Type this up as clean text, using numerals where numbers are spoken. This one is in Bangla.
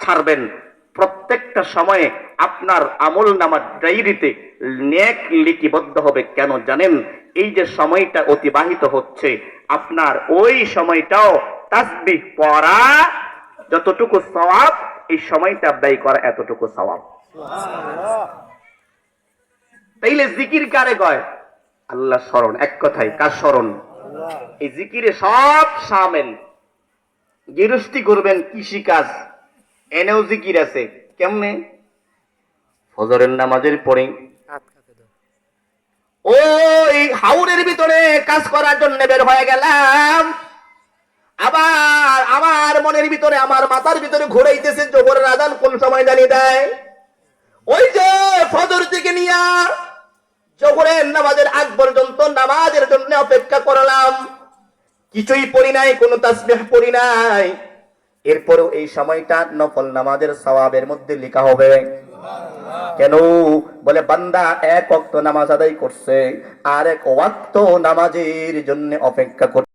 ছাড়বেন, প্রত্যেকটা সময়ে আপনার আমল নামার ডায়েরিতে নেক লিপিবদ্ধ হবে। কেন জানেন? এই যে সময়টা অতিবাহিত হচ্ছে, আপনার ওই সময়টাও তাসবিহ পড়া যতটুকু সওয়াব, এই সময়টা ব্যয় করা এতটুকু সওয়াব। তাইলে জিকির কারে কয়? আল্লাহ স্মরণ। এক কথায় কার স্মরণ? এই জিকিরে সব শামিল। গৃহস্থী করবেন, কৃষি কাজ, এনেও জিকির আছে। কেমনে? ফজরের নামাজের পরে ওই হাউরের ভিতরে কাজ করার জন্য বের হয়ে গেলাম, আবার আমার মনের ভিতরে, আমার মাথার ভিতরে ঘুরাইতেছে জোহরের আযান কোন সময় জানিয়ে দেয়। ওই যে ফজর থেকে নিয়া জোহরের নামাজের আগ পর্যন্ত নামাজের জন্য অপেক্ষা করলাম, কিছুই পড়ি নাই, কোনো তাসবিহ পড়ি নাই। এরপরেও এই সময়টা নফল নামাজের সওয়াবের মধ্যে লেখা হবে। কেন? বলে বান্দা এক ওয়াক্ত নামাজ আদায় করছে, আর এক ওয়াক্ত নামাজের জন্য অপেক্ষা করছে।